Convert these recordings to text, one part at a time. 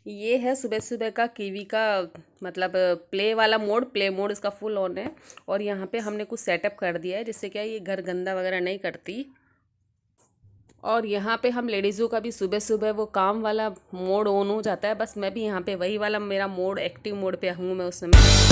ये है सुबह सुबह का कीवी का मतलब प्ले मोड इसका फुल ऑन है। और यहाँ पे हमने कुछ सेटअप कर दिया है जिससे क्या ये घर गंदा वगैरह नहीं करती। और यहाँ पे हम लेडीज़ों का भी सुबह सुबह वो काम वाला मोड ऑन हो जाता है। बस मैं भी यहाँ पे वही वाला मेरा मोड एक्टिव मोड पे हूँ मैं उस समय।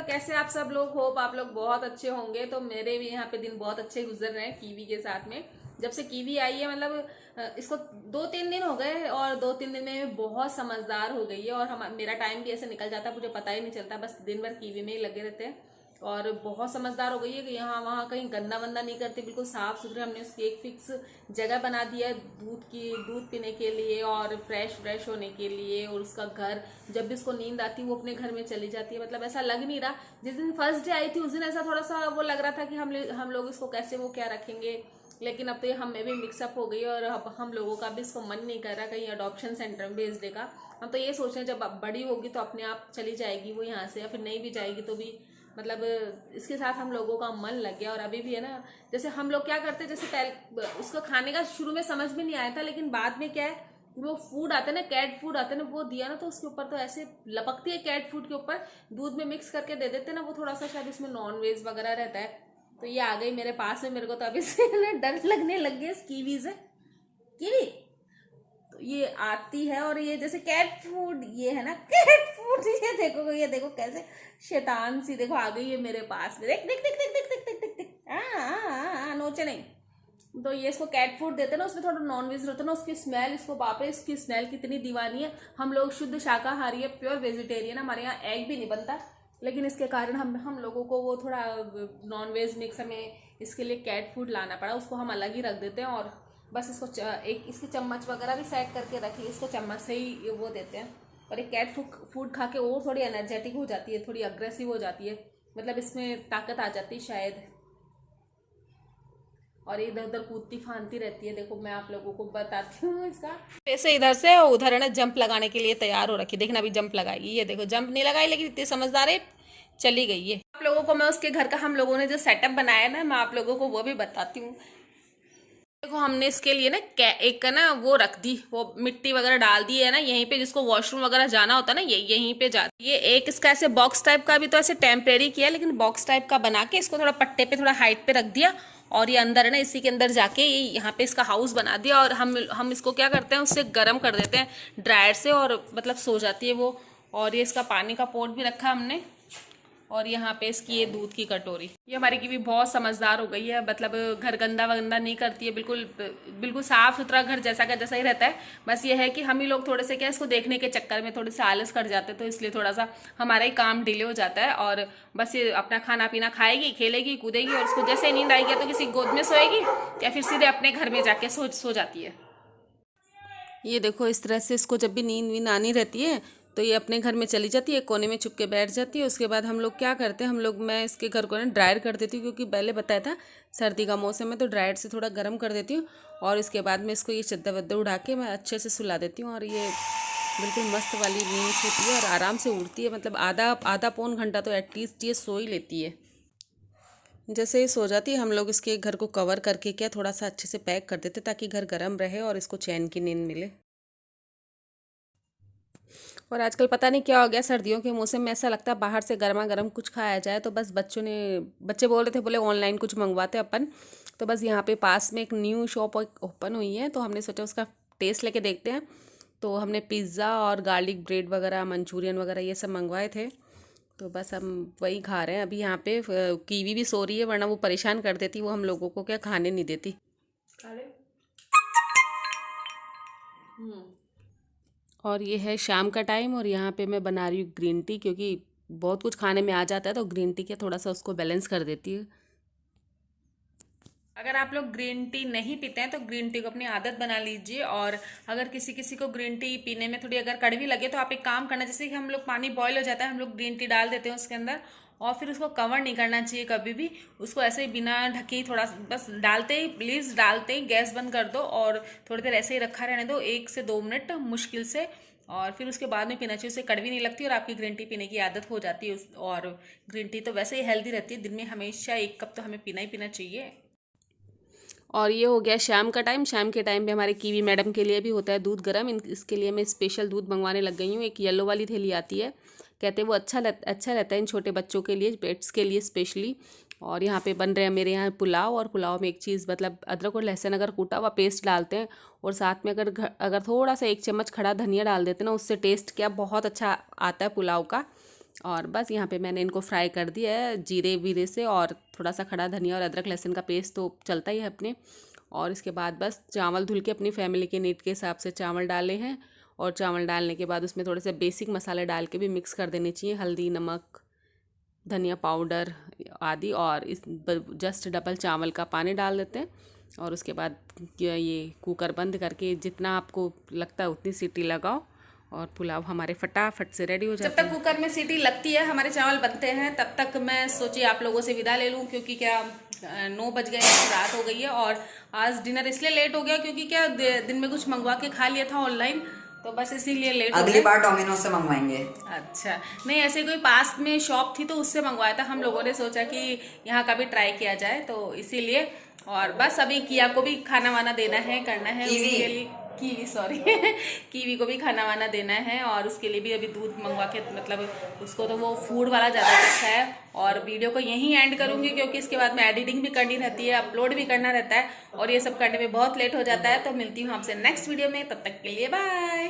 कैसे आप सब लोग, होप आप लोग बहुत अच्छे होंगे। तो मेरे भी यहाँ पे दिन बहुत अच्छे गुजर रहे हैं कीवी के साथ में। जब से कीवी आई है मतलब इसको 2-3 दिन हो गए और 2-3 दिन में बहुत समझदार हो गई है। और हम मेरा टाइम भी ऐसे निकल जाता है, मुझे पता ही नहीं चलता, बस दिन भर कीवी में ही लगे रहते हैं। और बहुत समझदार हो गई है कि यहाँ वहाँ कहीं गंदा वंदा नहीं करती, बिल्कुल साफ सुथरे। हमने उसकी एक फिक्स जगह बना दिया है दूध पीने के लिए और फ्रेश होने के लिए। और उसका घर, जब भी उसको नींद आती है वो अपने घर में चली जाती है। मतलब ऐसा लग नहीं रहा, जिस दिन फर्स्ट डे आई थी उस दिन ऐसा थोड़ा सा वो लग रहा था कि हम लोग इसको कैसे वो क्या रखेंगे। लेकिन अब तो ये हमें भी मिक्सअप हो गई और अब हम लोगों का भी इसको मन नहीं कर रहा कहीं अडॉप्शन सेंटर में भेजने का। हम तो ये सोच रहे हैं जब बड़ी होगी तो अपने आप चली जाएगी वो यहाँ से, या फिर नहीं भी जाएगी तो भी मतलब इसके साथ हम लोगों का मन लग गया। और अभी भी है ना, जैसे हम लोग क्या करते हैं, जैसे पहले उसको खाने का शुरू में समझ में नहीं आया था, लेकिन बाद में क्या है, वो फूड आता है ना, कैट फूड आता है ना, वो दिया ना तो उसके ऊपर तो ऐसे लपकती है। कैट फूड के ऊपर दूध में मिक्स करके दे देते हैं ना, वो थोड़ा सा शायद इसमें नॉन वेज वगैरह रहता है। तो ये आ गई मेरे पास में, मेरे को तो अभी से ना डर लगने लग गया इस कीवी से। कीवी तो ये आती है और ये जैसे कैट फूड, ये है ना कैट फूड, ये देखो कैसे शैतान सी देखो आ गई है मेरे पास में। देख देख देख देख देख देख देख देख नोचे नहीं। तो ये इसको कैट फूड देते ना, उसमें थोड़ा नॉन वेज रहता है ना, उसकी स्मेल, इसको बाप रे इसकी स्मेल कितनी दीवानी है। हम लोग शुद्ध शाकाहारी है, प्योर वेजिटेरियन, हमारे यहाँ एग भी नहीं बनता, लेकिन इसके कारण हम लोगों को वो थोड़ा नॉन वेज मिक्स में इसके लिए कैट फूड लाना पड़ा। उसको हम अलग ही रख देते हैं और बस इसको एक इसकी चम्मच वगैरह भी सेट करके रखी, इसको चम्मच से ही वो देते हैं। और एक कैट फूड खा के वो थोड़ी एनर्जेटिक हो जाती है, थोड़ी अग्रेसिव हो जाती है, मतलब इसमें ताकत आ जाती है शायद। और इधर उधर कूदती फांदती रहती है। देखो मैं आप लोगों को बताती हूँ इसका, ऐसे इधर से और उधर है ना जंप लगाने के लिए तैयार हो रखी। देखना अभी जंप लगाएगी, ये देखो जंप नहीं लगाई लेकिन इतनी समझदार है, चली गई है। आप लोगों को मैं उसके घर का हम लोगों ने जो सेटअप बनाया है ना, मैं आप लोगों को वो भी बताती हूँ। देखो हमने इसके लिए ना एक का ना वो रख दी, वो मिट्टी वगैरह डाल दी है ना यहीं पे, जिसको वॉशरूम वगैरह जाना होता है ना ये यहीं पे जाती है। ये एक इसका ऐसे बॉक्स टाइप का भी तो ऐसे टेम्परेरी किया, लेकिन बॉक्स टाइप का बना के इसको थोड़ा पट्टे पे थोड़ा हाइट पे रख दिया। और ये अंदर है ना, इसी के अंदर जाके ये यहाँ पे इसका हाउस बना दिया। और हम इसको क्या करते हैं, उससे गर्म कर देते हैं ड्रायर से, और मतलब सो जाती है वो। और ये इसका पानी का पोट भी रखा हमने, और यहाँ पे इसकी ये दूध की कटोरी। ये हमारी की भी बहुत समझदार हो गई है, मतलब घर गंदा वंदा नहीं करती है, बिल्कुल बिल्कुल साफ सुथरा घर जैसा का जैसा ही रहता है। बस ये है कि हम ही लोग थोड़े से क्या इसको देखने के चक्कर में थोड़े से आलस कर जाते हैं, तो इसलिए थोड़ा सा हमारा ही काम डिले हो जाता है। और बस ये अपना खाना पीना खाएगी, खेलेगी, कूदेगी, और उसको जैसे नींद आएगी तो किसी गोद में सोएगी या फिर सीधे अपने घर में जाके सो जाती है। ये देखो इस तरह से इसको जब भी नींद वींद आनी रहती है तो ये अपने घर में चली जाती है, कोने में छुप के बैठ जाती है। उसके बाद हम लोग क्या करते हैं, मैं इसके घर को ना ड्रायर कर देती हूँ, क्योंकि पहले बताया था सर्दी का मौसम है तो ड्रायर से थोड़ा गर्म कर देती हूँ। और इसके बाद में इसको ये चद्दर वद्दर उड़ा के मैं अच्छे से सुला देती हूँ, और ये बिल्कुल मस्त वाली नींद सोती है और आराम से उड़ती है। मतलब आधा पौन घंटा तो एटलीस्ट ये सो ही लेती है। जैसे ही सो जाती है हम लोग इसके घर को कवर करके क्या थोड़ा सा अच्छे से पैक कर देते, ताकि घर गर्म रहे और इसको चैन की नींद मिले। और आजकल पता नहीं क्या हो गया, सर्दियों के मौसम में ऐसा लगता है बाहर से गर्मा गर्म कुछ खाया जाए, तो बस बच्चे बोल रहे थे, बोले ऑनलाइन कुछ मंगवाते अपन। तो बस यहाँ पे पास में एक न्यू शॉप ओपन हुई है, तो हमने सोचा उसका टेस्ट लेके देखते हैं। तो हमने पिज़्ज़ा और गार्लिक ब्रेड वगैरह, मंचूरियन वगैरह ये सब मंगवाए थे, तो बस हम वही खा रहे हैं अभी। यहाँ पे कीवी भी सो रही है, वरना वो परेशान कर देती, वो हम लोगों को क्या खाने नहीं देती। और ये है शाम का टाइम, और यहाँ पे मैं बना रही हूँ ग्रीन टी, क्योंकि बहुत कुछ खाने में आ जाता है तो ग्रीन टी के थोड़ा सा उसको बैलेंस कर देती है। अगर आप लोग ग्रीन टी नहीं पीते हैं तो ग्रीन टी को अपनी आदत बना लीजिए। और अगर किसी किसी को ग्रीन टी पीने में थोड़ी अगर कड़वी लगे तो आप एक काम करना, जैसे कि हम लोग पानी बॉईल हो जाता है, हम लोग ग्रीन टी डाल देते हैं उसके अंदर, और फिर उसको कवर नहीं करना चाहिए कभी भी, उसको ऐसे ही बिना ढके ही थोड़ा बस डालते ही प्लीज़ डालते ही गैस बंद कर दो और थोड़ी देर ऐसे ही रखा रहने दो 1 से 2 मिनट मुश्किल से, और फिर उसके बाद में पीना चाहिए। उससे कड़वी नहीं लगती और आपकी ग्रीन टी पीने की आदत हो जाती है। और ग्रीन टी तो वैसे ही हेल्दी रहती है, दिन में हमेशा 1 कप तो हमें पीना ही पीना चाहिए। और ये हो गया शाम का टाइम। शाम के टाइम पे हमारे कीवी मैडम के लिए भी होता है दूध गर्म। इसके लिए मैं स्पेशल दूध मंगवाने लग गई हूँ। एक येलो वाली थैली आती है, कहते हैं वो अच्छा रहता है इन छोटे बच्चों के लिए, पेट्स के लिए स्पेशली। और यहाँ पे बन रहे हैं मेरे यहाँ पुलाव, और पुलाव में एक चीज़ मतलब अदरक और लहसुन अगर कूटा हुआ पेस्ट डालते हैं, और साथ में अगर थोड़ा सा 1 चम्मच खड़ा धनिया डाल देते हैं ना, उससे टेस्ट क्या बहुत अच्छा आता है पुलाव का। और बस यहाँ पे मैंने इनको फ्राई कर दिया है जीरे वीरे से, और थोड़ा सा खड़ा धनिया और अदरक लहसुन का पेस्ट तो चलता ही है अपने। और इसके बाद बस चावल धुल के अपनी फैमिली के नीड के हिसाब से चावल डाले हैं, और चावल डालने के बाद उसमें थोड़े से बेसिक मसाले डाल के भी मिक्स कर देने चाहिए, हल्दी नमक धनिया पाउडर आदि, और इस जस्ट डबल चावल का पानी डाल देते हैं। और उसके बाद ये कुकर बंद करके जितना आपको लगता है उतनी सीटी लगाओ, और पुलाव हमारे फटाफट से रेडी हो जाता है। जब तक कुकर में सीटी लगती है हमारे चावल बनते हैं, तब तक मैं सोची आप लोगों से विदा ले लूं, क्योंकि क्या 9 बज गए हैं, रात हो गई है। और आज डिनर इसलिए लेट हो गया क्योंकि क्या दिन में कुछ मंगवा के खा लिया था ऑनलाइन, तो बस इसीलिए लेट हो गया। अगली बार डोमिनोज से मंगवाएंगे। अच्छा, नहीं ऐसे कोई पास में शॉप थी तो उससे मंगवाया था, हम लोगों ने सोचा कि यहाँ का भी ट्राई किया जाए, तो इसीलिए। और बस अभी किया को भी खाना वाना देना है, करना है उसके लिए, कीवी सॉरी कीवी को भी खाना वाना देना है, और उसके लिए भी अभी दूध मंगवा के, मतलब उसको तो वो फूड वाला ज़्यादा अच्छा है। और वीडियो को यहीं एंड करूँगी क्योंकि इसके बाद में एडिटिंग भी करनी रहती है, अपलोड भी करना रहता है, और ये सब करने में बहुत लेट हो जाता है। तो मिलती हूँ आपसे नेक्स्ट वीडियो में, तब तक के लिए बाय।